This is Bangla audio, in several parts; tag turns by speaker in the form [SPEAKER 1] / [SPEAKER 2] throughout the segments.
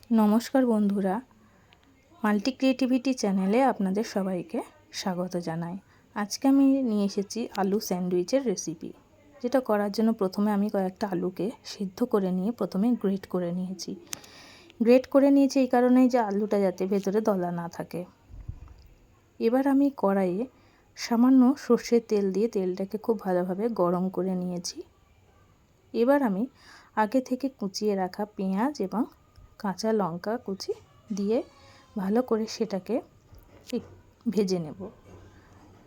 [SPEAKER 1] নমস্কার বন্ধুরা, মাল্টি ক্রিয়েটিভিটি চ্যানেলে আপনাদের সবাইকে স্বাগত জানাই। আজকে আমি নিয়ে এসেছি আলু স্যান্ডউইচের রেসিপি। যেটা করার জন্য প্রথমে আমি কয়েকটা আলুকে সিদ্ধ করে নিয়ে প্রথমে গ্রেট করে নিয়েছি। এই কারণেই যে আলুটা যাতে ভেতরে দলা না থাকে। এবার আমি কড়াইয়ে সামান্য সর্ষের তেল দিয়ে তেলটাকে খুব ভালোভাবে গরম করে নিয়েছি। এবার আমি আগে থেকে কুচিয়ে রাখা পেঁয়াজ এবং কাঁচা লঙ্কা কুচি দিয়ে ভালো করে সেটাকে ভেজে নেব।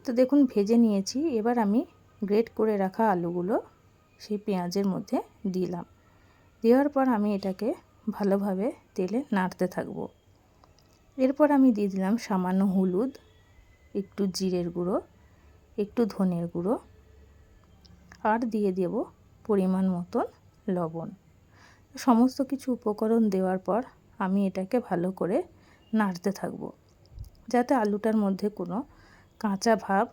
[SPEAKER 1] তো দেখুন ভেজে নিয়েছি। এবার আমি গ্রেট করে রাখা আলুগুলো সেই পেঁয়াজের মধ্যে দিলাম। দেওয়ার পর আমি এটাকে ভালোভাবে তেলে নাড়তে থাকবো। এরপর আমি দিয়ে দিলাম সামান্য হলুদ, একটু জিরের গুঁড়ো, একটু ধনের গুঁড়ো আর দিয়ে দেব পরিমাণ মতন লবণ। সমস্ত কিছু উপকরণ দেওয়ার পর আমি এটাকে ভালো করে নাড়তে থাকব, যাতে আলুটার মধ্যে কোনো কাঁচা ভাব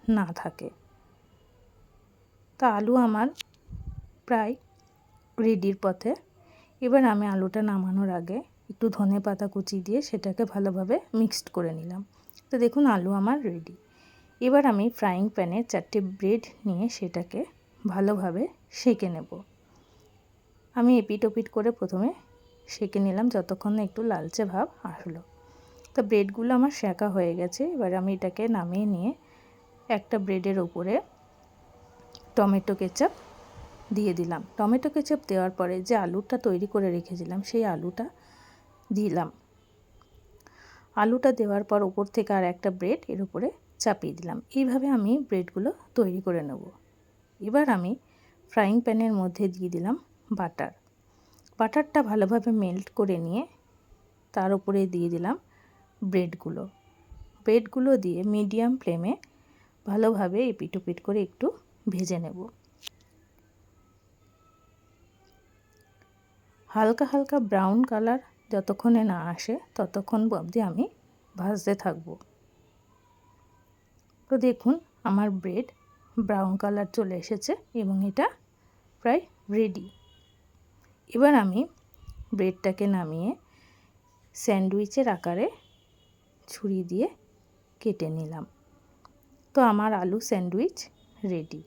[SPEAKER 1] না থাকে। তা আলু আমার প্রায় রেডির পথে। এবার আমি আলুটা নামানোর আগে একটু ধনেপাতা কুচি দিয়ে সেটাকে ভালোভাবে মিক্সড করে নিলাম। তো দেখুন আলু আমার রেডি। এবার আমি ফ্রাইং প্যানে 4টে ব্রেড নিয়ে সেটাকে ভালোভাবে সেঁকে নেব। আমি এপিট ওপিট করে প্রথমে সেঁকে নিলাম যতক্ষণ না একটু লালচে ভাব আসলো। তো ব্রেডগুলো আমার সেঁকা হয়ে গেছে। এবার আমি এটাকে নামিয়ে নিয়ে একটা ব্রেডের উপরে টমেটো কেচাপ দিয়ে দিলাম। টমেটো কেচাপ দেওয়ার পরে যে আলুটা তৈরি করে রেখেছিলাম সেই আলুটা দিলাম। আলুটা দেওয়ার পর উপর থেকে আর একটা ব্রেড এর উপরে চাপিয়ে দিলাম। এইভাবে আমি ব্রেডগুলো তৈরি করে নেব। এবার আমি ফ্রাইং প্যানের মধ্যে দিয়ে দিলাম বাটারটা ভালোভাবে মেল্ট করে নিয়ে তার উপরে দিয়ে দিলাম ব্রেডগুলো দিয়ে মিডিয়াম ফ্লেমে ভালোভাবে এপিট ওপিট করে একটু ভেজে নেব। হালকা হালকা ব্রাউন কালার যতক্ষণে না আসে ততক্ষণ অবধি আমি ভাজতে থাকব। তো দেখুন আমার ব্রেড ব্রাউন কালার চলে এসেছে এবং এটা প্রায় রেডি। এবার আমি ব্রেডটাকে নামিয়ে স্যান্ডউইচের আকারে ছুরি দিয়ে কেটে নিলাম। তো আমার আলু স্যান্ডউইচ রেডি।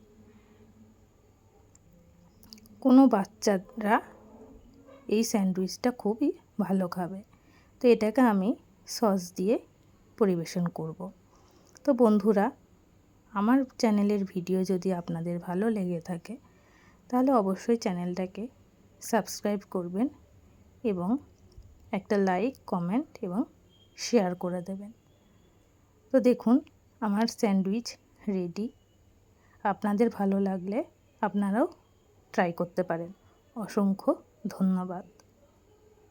[SPEAKER 1] কোনো বাচ্চারা এই স্যান্ডউইচটা খুবই ভালো খাবে। তো এটাকে আমি সস দিয়ে পরিবেশন করব। তো বন্ধুরা, আমার চ্যানেলের ভিডিও যদি আপনাদের ভালো লেগে থাকে তাহলে অবশ্যই চ্যানেলটাকে সাবস্ক্রাইব করবেন এবং একটা লাইক, কমেন্ট এবং শেয়ার করে দেবেন। তো দেখুন আমার স্যান্ডউইচ রেডি। আপনাদের ভালো লাগলে আপনারাও ট্রাই করতে পারেন। অসংখ্য ধন্যবাদ।